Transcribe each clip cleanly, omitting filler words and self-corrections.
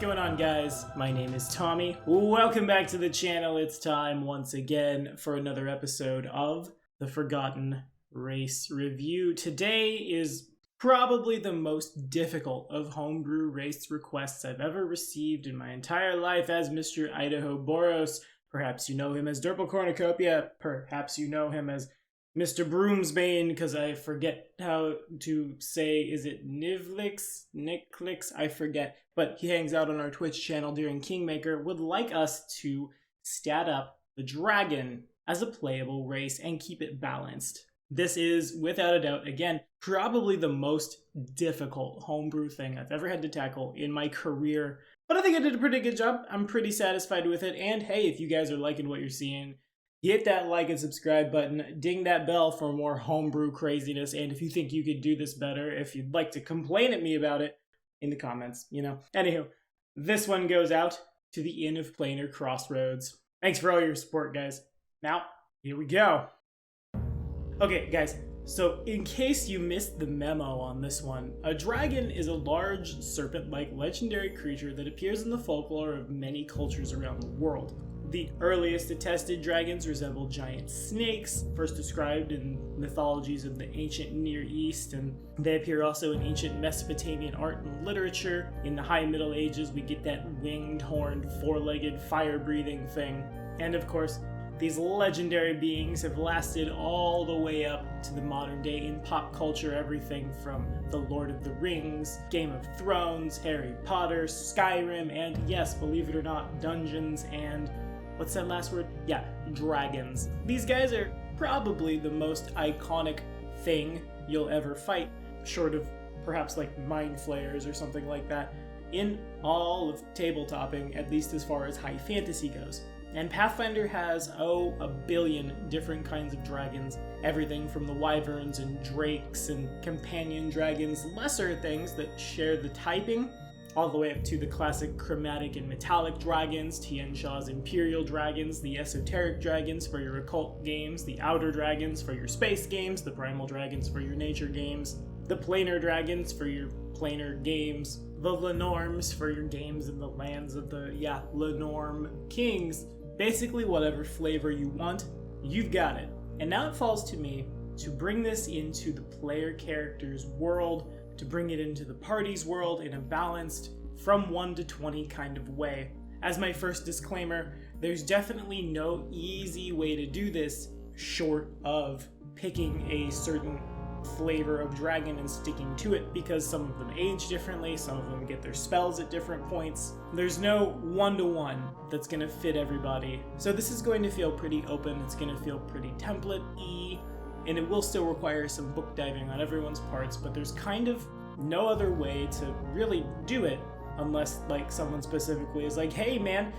going on, guys? My name is Tommy. Welcome back to the channel. It's time once again for another episode of the Forgotten Race Review. Today is probably the most difficult of homebrew race requests I've ever received in my entire life as Mr. Idaho Boros. Perhaps you know him as Derpal Cornucopia. Perhaps you know him as Mr. Broomsbane, because I forget how to say, is it Nivlix? I forget. But he hangs out on our Twitch channel during Kingmaker, would like us to stat up the dragon as a playable race and keep it balanced. This is, without a doubt, again, probably the most difficult homebrew thing I've ever had to tackle in my career. But I think I did a pretty good job. I'm pretty satisfied with it. And hey, if you guys are liking what you're seeing, hit that like and subscribe button, ding that bell for more homebrew craziness, and if you think you could do this better, if you'd like to complain at me about it, in the comments, Anywho, this one goes out to the Inn of Planar Crossroads. Thanks for all your support, guys. Now, here we go. Okay, guys, so in case you missed the memo on this one, a dragon is a large, serpent-like legendary creature that appears in the folklore of many cultures around the world. The earliest attested dragons resemble giant snakes, first described in mythologies of the ancient Near East, and they appear also in ancient Mesopotamian art and literature. In the High Middle Ages, we get that winged, horned, four-legged, fire-breathing thing. And of course, these legendary beings have lasted all the way up to the modern day in pop culture, everything from The Lord of the Rings, Game of Thrones, Harry Potter, Skyrim, and yes, believe it or not, Dungeons and... what's that last word? Yeah, dragons. These guys are probably the most iconic thing you'll ever fight, short of perhaps like mind flayers or something like that, in all of tabletopping, at least as far as high fantasy goes. And Pathfinder has, a billion different kinds of dragons. Everything from the wyverns and drakes and companion dragons, lesser things that share the typing, all the way up to the classic chromatic and metallic dragons, Tian Sha's imperial dragons, the esoteric dragons for your occult games, the outer dragons for your space games, the primal dragons for your nature games, the planar dragons for your planar games, the Lenorms for your games in the lands of the, Lenorm kings. Basically whatever flavor you want, you've got it. And now it falls to me to bring this into the player character's world, to bring it into the party's world in a balanced, from 1 to 20 kind of way. As my first disclaimer, there's definitely no easy way to do this short of picking a certain flavor of dragon and sticking to it, because some of them age differently, some of them get their spells at different points. There's no one-to-one that's going to fit everybody. So this is going to feel pretty open, it's going to feel pretty template-y, and it will still require some book diving on everyone's parts, but there's kind of no other way to really do it unless like someone specifically is like, hey man,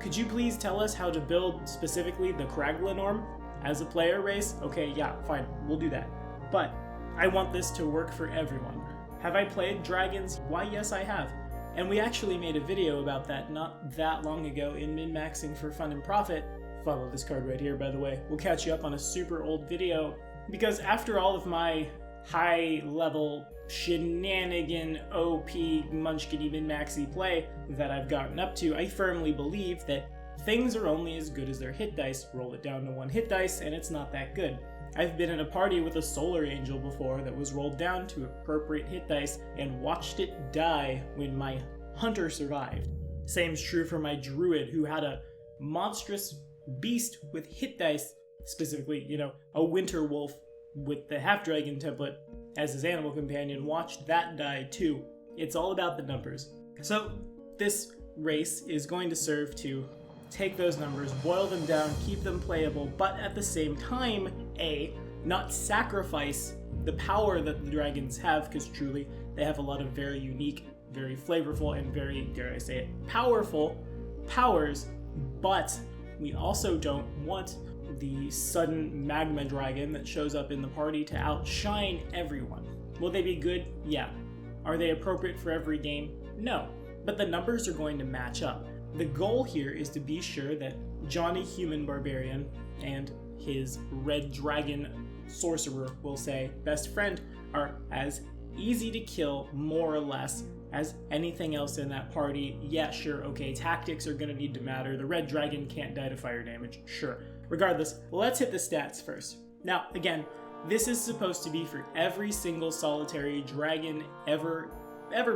could you please tell us how to build specifically the Kraglenorm as a player race? Okay, yeah, fine, we'll do that. But I want this to work for everyone. Have I played dragons? Why, yes, I have. And we actually made a video about that not that long ago in Min-Maxing for Fun and Profit. Follow this card right here, by the way. We'll catch you up on a super old video, because after all of my high-level shenanigan OP munchkiny min-maxy play that I've gotten up to, I firmly believe that things are only as good as their hit dice. Roll it down to 1 hit dice, and it's not that good. I've been in a party with a Solar Angel before that was rolled down to appropriate hit dice and watched it die when my Hunter survived. Same's true for my Druid, who had a monstrous beast with hit dice, specifically, a Winter Wolf with the Half-Dragon template as his animal companion, watched that die too. It's all about the numbers. So this race is going to serve to take those numbers, boil them down, keep them playable, but at the same time, not sacrifice the power that the dragons have, because truly they have a lot of very unique, very flavorful, and very, dare I say it, powerful powers, but we also don't want the sudden magma dragon that shows up in the party to outshine everyone. Will they be good? Yeah. Are they appropriate for every game? No. But the numbers are going to match up. The goal here is to be sure that Johnny Human Barbarian and his Red Dragon Sorcerer, we'll say, best friend, are as easy to kill, more or less, as anything else in that party. Yeah, sure, okay, tactics are gonna need to matter. The red dragon can't die to fire damage, sure. Regardless, let's hit the stats first. Now, again, this is supposed to be for every single solitary dragon ever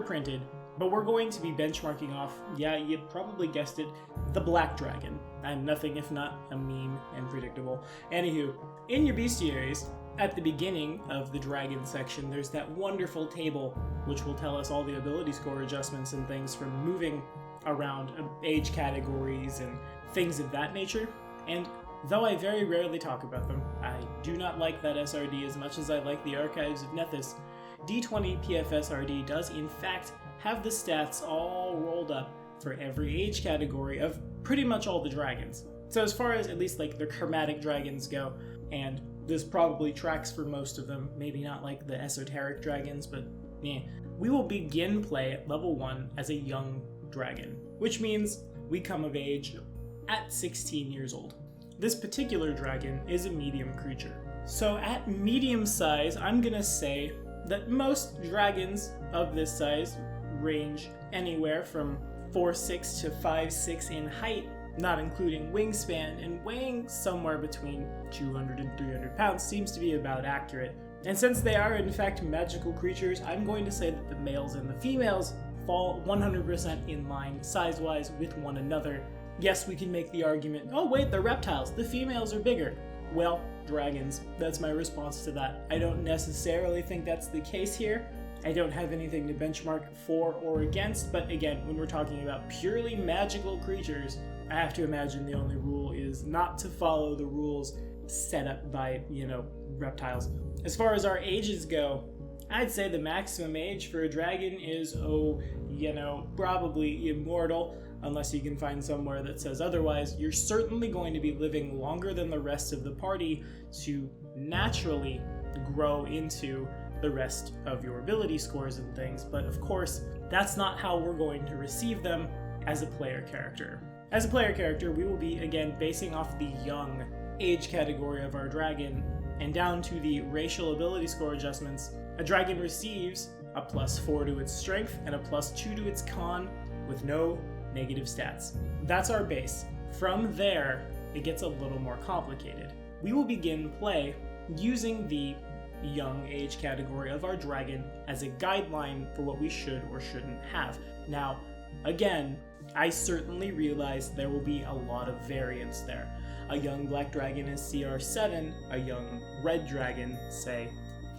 printed, but we're going to be benchmarking off, yeah, you probably guessed it, the black dragon. I'm nothing if not a meme and predictable. Anywho, in your bestiaries, at the beginning of the dragon section, there's that wonderful table which will tell us all the ability score adjustments and things from moving around age categories and things of that nature. And though I very rarely talk about them, I do not like that SRD as much as I like the Archives of Nethys. D20 PFSRD does in fact have the stats all rolled up for every age category of pretty much all the dragons. So as far as at least like the chromatic dragons go, and this probably tracks for most of them, maybe not like the esoteric dragons, but we will begin play at level 1 as a young dragon, which means we come of age at 16 years old. This particular dragon is a medium creature. So at medium size, I'm gonna say that most dragons of this size range anywhere from 4'6" to 5'6" in height, not including wingspan, and weighing somewhere between 200 and 300 pounds seems to be about accurate. And since they are in fact magical creatures, I'm going to say that the males and the females fall 100% in line size-wise with one another. Yes, we can make the argument, oh wait, they're reptiles, the females are bigger. Well, dragons, that's my response to that. I don't necessarily think that's the case here. I don't have anything to benchmark for or against, but again, when we're talking about purely magical creatures, I have to imagine the only rule is not to follow the rules set up by, reptiles. As far as our ages go, I'd say the maximum age for a dragon is, probably immortal, unless you can find somewhere that says otherwise. You're certainly going to be living longer than the rest of the party to naturally grow into the rest of your ability scores and things, but of course, that's not how we're going to receive them as a player character. As a player character, we will be, again, basing off the young age category of our dragon, and down to the racial ability score adjustments, a dragon receives a +4 to its strength and a +2 to its con with no negative stats. That's our base. From there, it gets a little more complicated. We will begin play using the young age category of our dragon as a guideline for what we should or shouldn't have. Now, again, I certainly realize there will be a lot of variance there. A young black dragon is CR 7, a young red dragon, say,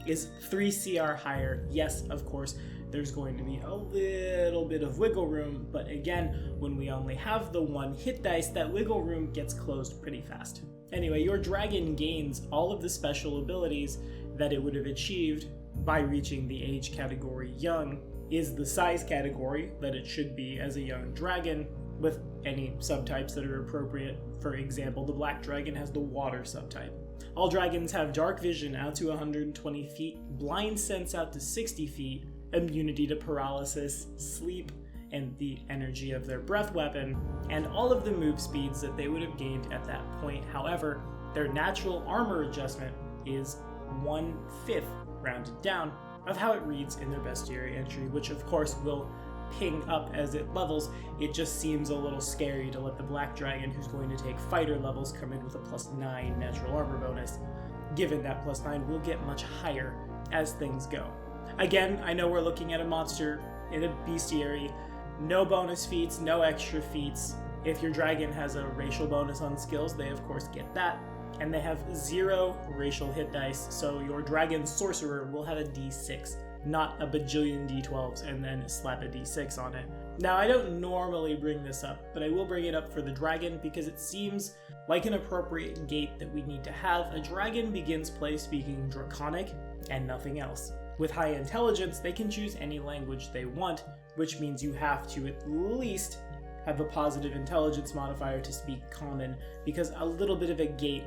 is 3 CR higher. Yes, of course, there's going to be a little bit of wiggle room, but again, when we only have the 1 hit dice, that wiggle room gets closed pretty fast. Anyway, your dragon gains all of the special abilities that it would have achieved by reaching the age category young, is the size category that it should be as a young dragon, with any subtypes that are appropriate. For example, the black dragon has the water subtype. All dragons have dark vision out to 120 feet, blind sense out to 60 feet, immunity to paralysis, sleep, and the energy of their breath weapon, and all of the move speeds that they would have gained at that point. However, their natural armor adjustment is 1/5, rounded down, of how it reads in their bestiary entry, which of course will ping up as it levels. It just seems a little scary to let the black dragon, who's going to take fighter levels, come in with a +9 natural armor bonus, given that +9 will get much higher as things go. Again, I know we're looking at a monster in a bestiary, no bonus feats, no extra feats. If your dragon has a racial bonus on skills, they of course get that, and they have 0 racial hit dice, so your dragon sorcerer will have a D6, not a bajillion D12s and then slap a D6 on it. Now, I don't normally bring this up, but I will bring it up for the dragon because it seems like an appropriate gate that we need to have. A dragon begins play speaking Draconic and nothing else. With high intelligence, they can choose any language they want, which means you have to at least have a positive intelligence modifier to speak Common, because a little bit of a gate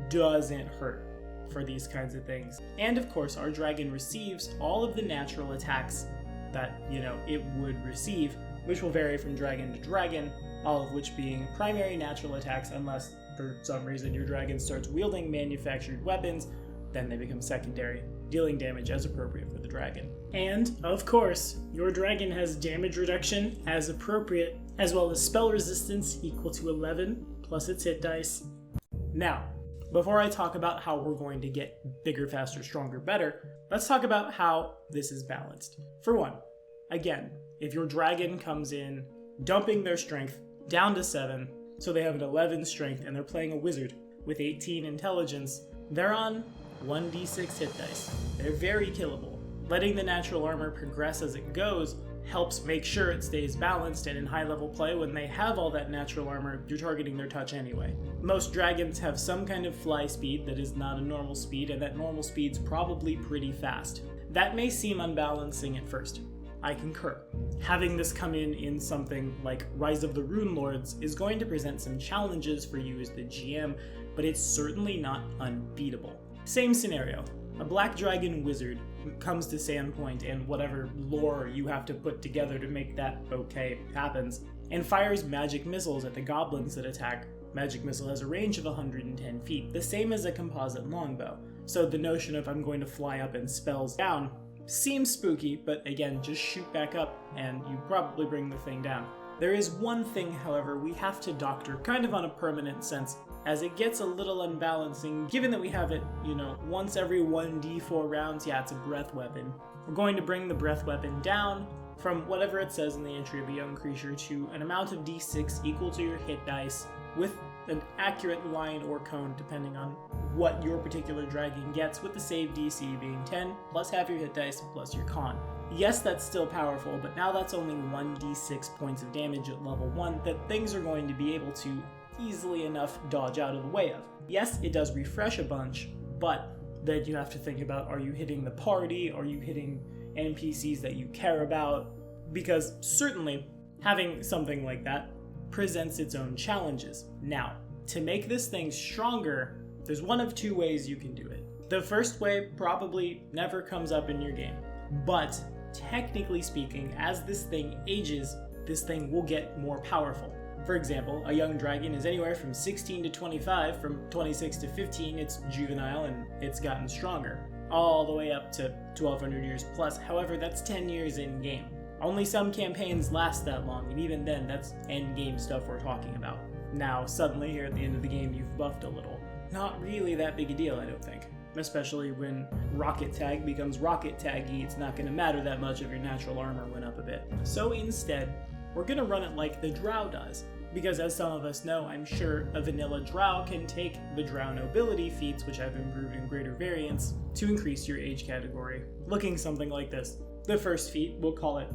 doesn't hurt for these kinds of things. And of course, our dragon receives all of the natural attacks that, it would receive, which will vary from dragon to dragon, all of which being primary natural attacks, unless for some reason your dragon starts wielding manufactured weapons, then they become secondary. dealing damage as appropriate for the dragon. And, of course, your dragon has damage reduction as appropriate, as well as spell resistance equal to 11 plus its hit dice. Now, before I talk about how we're going to get bigger, faster, stronger, better, let's talk about how this is balanced. For one, again, if your dragon comes in dumping their strength down to 7, so they have an 11 strength and they're playing a wizard with 18 intelligence, they're on 1d6 hit dice. They're very killable. Letting the natural armor progress as it goes helps make sure it stays balanced, and in high level play, when they have all that natural armor, you're targeting their touch anyway. Most dragons have some kind of fly speed that is not a normal speed, and that normal speed's probably pretty fast. That may seem unbalancing at first. I concur. Having this come in something like Rise of the Rune Lords is going to present some challenges for you as the GM, but it's certainly not unbeatable. Same scenario. A black dragon wizard comes to Sandpoint, and whatever lore you have to put together to make that okay happens, and fires magic missiles at the goblins that attack. Magic missile has a range of 110 feet, the same as a composite longbow. So the notion of I'm going to fly up and spells down seems spooky, but again, just shoot back up and you probably bring the thing down. There is one thing, however, we have to doctor kind of on a permanent sense, as it gets a little unbalancing, given that we have it, once every 1d4 rounds. Yeah, it's a breath weapon. We're going to bring the breath weapon down from whatever it says in the entry of a young creature to an amount of d6 equal to your hit dice, with an accurate line or cone depending on what your particular dragon gets, with the save DC being 10 plus half your hit dice plus your con. Yes, that's still powerful, but now that's only 1d6 points of damage at level 1 that things are going to be able to easily enough dodge out of the way of. Yes, it does refresh a bunch, but then you have to think about, are you hitting the party? Are you hitting NPCs that you care about? Because certainly having something like that presents its own challenges. Now, to make this thing stronger, there's one of two ways you can do it. The first way probably never comes up in your game, but technically speaking, as this thing ages, this thing will get more powerful. For example, a young dragon is anywhere from 16 to 25, from 26 to 15 it's juvenile and it's gotten stronger, all the way up to 1200 years plus. However, that's 10 years in game. Only some campaigns last that long, and even then, that's end game stuff we're talking about. Now, suddenly here at the end of the game, you've buffed a little. Not really that big a deal, I don't think. Especially when Rocket Tag becomes Rocket Taggy, it's not going to matter that much if your natural armor went up a bit. So instead, we're going to run it like the Drow does. Because as some of us know, I'm sure a vanilla Drow can take the Drow Nobility feats, which I've improved in greater variants, to increase your age category, looking something like this. The first feat, we'll call it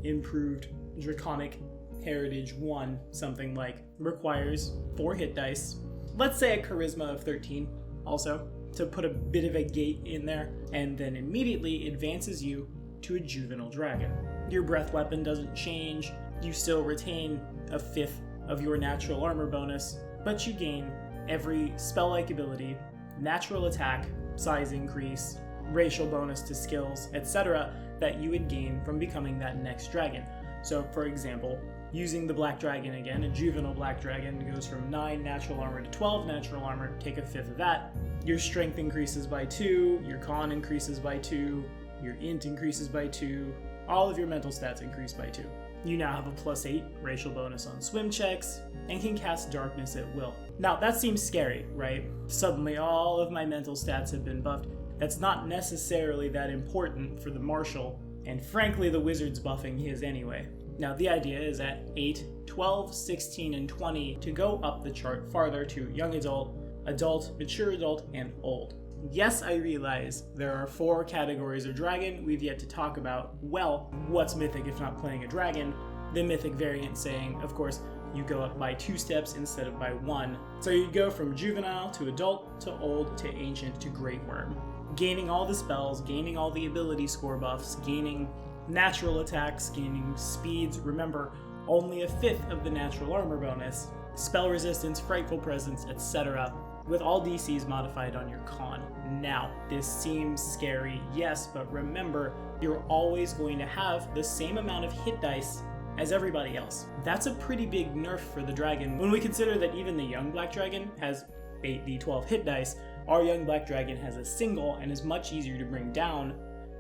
Improved Draconic Heritage 1, something like, requires 4 hit dice. Let's say a Charisma of 13, also, to put a bit of a gate in there, and then immediately advances you to a Juvenile Dragon. Your breath weapon doesn't change, you still retain a 5th of your natural armor bonus, but you gain every spell-like ability, natural attack, size increase, racial bonus to skills, etc. that you would gain from becoming that next dragon. So, for example, using the Black Dragon again, a Juvenile Black Dragon goes from 9 natural armor to 12 natural armor, take a 5th of that, your strength increases by 2, your con increases by 2, your int increases by 2, all of your mental stats increase by 2. You now have a +8 racial bonus on swim checks, and can cast darkness at will. Now, that seems scary, right? Suddenly all of my mental stats have been buffed. That's not necessarily that important for the martial, and frankly the wizard's buffing his anyway. Now, the idea is at 8, 12, 16, and 20 to go up the chart farther to young adult, adult, mature adult, and old. Yes, I realize there are 4 categories of dragon we've yet to talk about. Well, what's mythic if not playing a dragon? The mythic variant saying, of course, you go up by 2 steps instead of by 1. So you go from juvenile to adult to old to ancient to great worm. Gaining all the spells, gaining all the ability score buffs, gaining natural attacks, gaining speeds. Remember, only a 5th of the natural armor bonus, spell resistance, frightful presence, etc. with all DCs modified on your con. Now, this seems scary, yes, but remember, you're always going to have the same amount of hit dice as everybody else. That's a pretty big nerf for the dragon when we consider that even the young Black Dragon has 8d12 hit dice, our young black dragon has a single and is much easier to bring down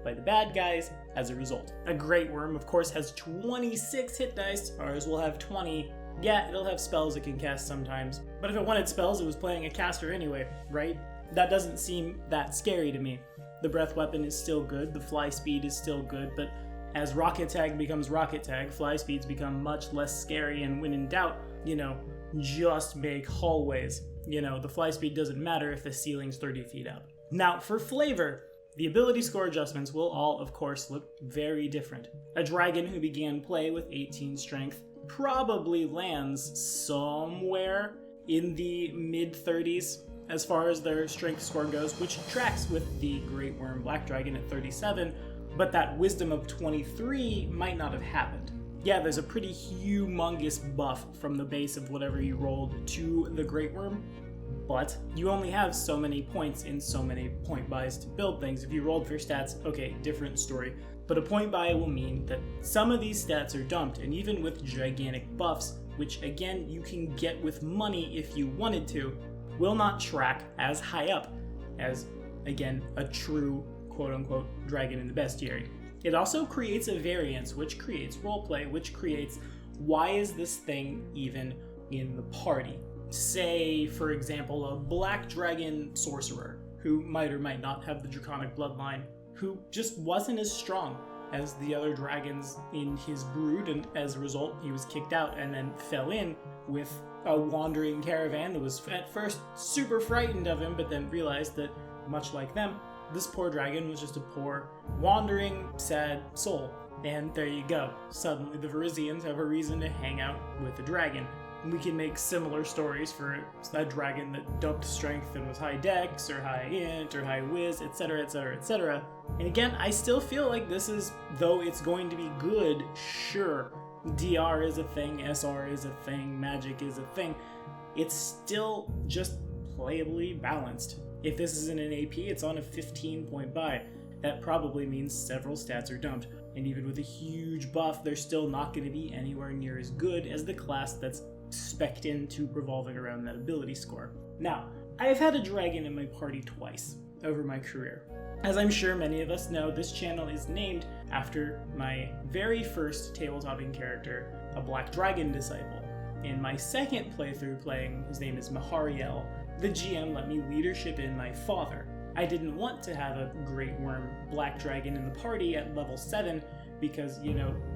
by the bad guys as a result. A great worm, of course, has 26 hit dice. Ours will have 20. Yeah, it'll have spells it can cast sometimes, but if it wanted spells, it was playing a caster anyway, right? That doesn't seem that scary to me. The breath weapon is still good, the fly speed is still good, but as rocket tag becomes rocket tag, fly speeds become much less scary, and when in doubt, just make hallways. The fly speed doesn't matter if the ceiling's 30 feet up. Now, for flavor, the ability score adjustments will all, of course, look very different. A dragon who began play with 18 strength probably lands somewhere in the mid-30s as far as their strength score goes, which tracks with the Great Worm Black Dragon at 37, but that wisdom of 23 might not have happened. Yeah, there's a pretty humongous buff from the base of whatever you rolled to the Great Worm, but you only have so many points in so many point buys to build things. If you rolled for stats, okay, different story. But a point buy will mean that some of these stats are dumped, and even with gigantic buffs, which again you can get with money if you wanted to, will not track as high up as, again, a true quote-unquote dragon in the bestiary. It also creates a variance, which creates roleplay, which creates why is this thing even in the party? Say, for example, a black dragon sorcerer who might or might not have the draconic bloodline, who just wasn't as strong as the other dragons in his brood, and as a result he was kicked out and then fell in with a wandering caravan that was at first super frightened of him, but then realized that, much like them, this poor dragon was just a poor, wandering, sad soul. And there you go. Suddenly the Varisians have a reason to hang out with a dragon. We can make similar stories for a dragon that dumped strength and was high dex, or high int, or high whiz, etc, etc, etc. And again, I still feel like this is, though it's going to be good, sure, DR is a thing, SR is a thing, magic is a thing, it's still just playably balanced. If this isn't an AP, it's on a 15-point buy. That probably means several stats are dumped, and even with a huge buff, they're still not going to be anywhere near as good as the class that's spec'd into revolving around that ability score. Now, I have had a dragon in my party twice over my career. As I'm sure many of us know, this channel is named after my very first tabletopping character, a Black Dragon Disciple. In my second playthrough playing, his name is Mahariel, the GM let me leadership in my father. I didn't want to have a Great Worm Black Dragon in the party at level 7 because,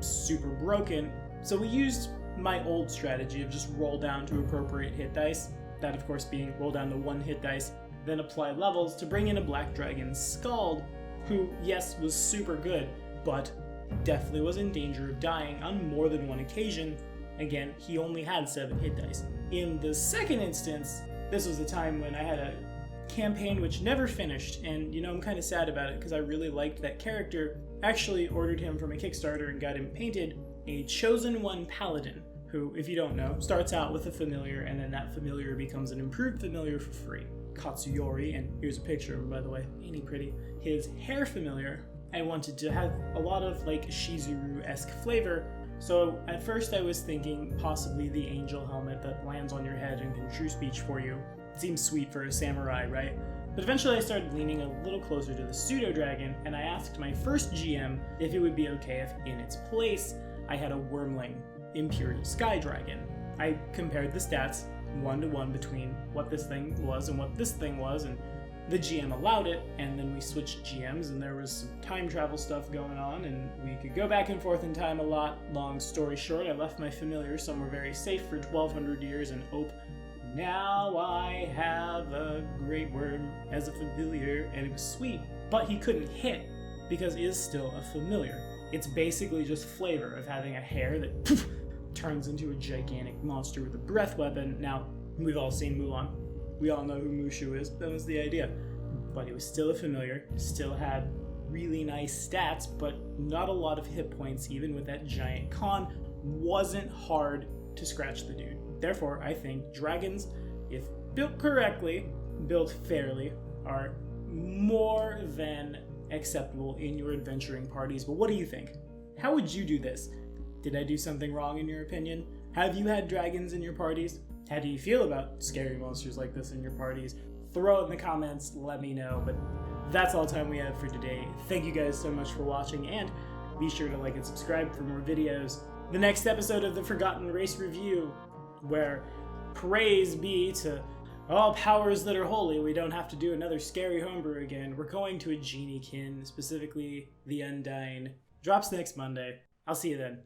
super broken, so we used my old strategy of just roll down to appropriate hit dice, that of course being roll down to 1 hit dice, then apply levels to bring in a Black Dragon Scald, who, yes, was super good, but definitely was in danger of dying on more than one occasion. Again, he only had 7 hit dice. In the second instance, this was the time when I had a campaign which never finished, and I'm kind of sad about it because I really liked that character. Actually ordered him from a Kickstarter and got him painted a Chosen One Paladin, who, if you don't know, starts out with a familiar, and then that familiar becomes an improved familiar for free. Katsuyori, and here's a picture of him, by the way, ain't he pretty? His hair familiar, I wanted to have a lot of Shizuru-esque flavor, so at first I was thinking possibly the angel helmet that lands on your head and can true speech for you. Seems sweet for a samurai, right? But eventually I started leaning a little closer to the pseudo-dragon, and I asked my first GM if it would be okay if in its place I had a Wormling Imperial Sky Dragon. I compared the stats 1-to-1 between what this thing was and what this thing was, and the GM allowed it, and then we switched GMs, and there was some time travel stuff going on, and we could go back and forth in time a lot. Long story short, I left my familiar somewhere very safe for 1200 years and now I have a Great Worm as a familiar, and it was sweet. But he couldn't hit, because he is still a familiar. It's basically just flavor of having a hair that poof, turns into a gigantic monster with a breath weapon. Now, we've all seen Mulan. We all know who Mushu is. That was the idea. But he was still a familiar, still had really nice stats, but not a lot of hit points, even with that giant con. Wasn't hard to scratch the dude. Therefore, I think dragons, if built correctly, built fairly, are more than acceptable in your adventuring parties. But what do you think? How would you do this? Did I do something wrong in your opinion? Have you had dragons in your parties? How do you feel about scary monsters like this in your parties? throw it in the comments, let me know. But that's all the time we have for today. Thank you guys so much for watching, and be sure to like and subscribe for more videos. The next episode of the Forgotten Race Review, where praise be to all powers that are holy, we don't have to do another scary homebrew again. We're going to a Geniekin, specifically the Undyne. Drops next Monday. I'll see you then.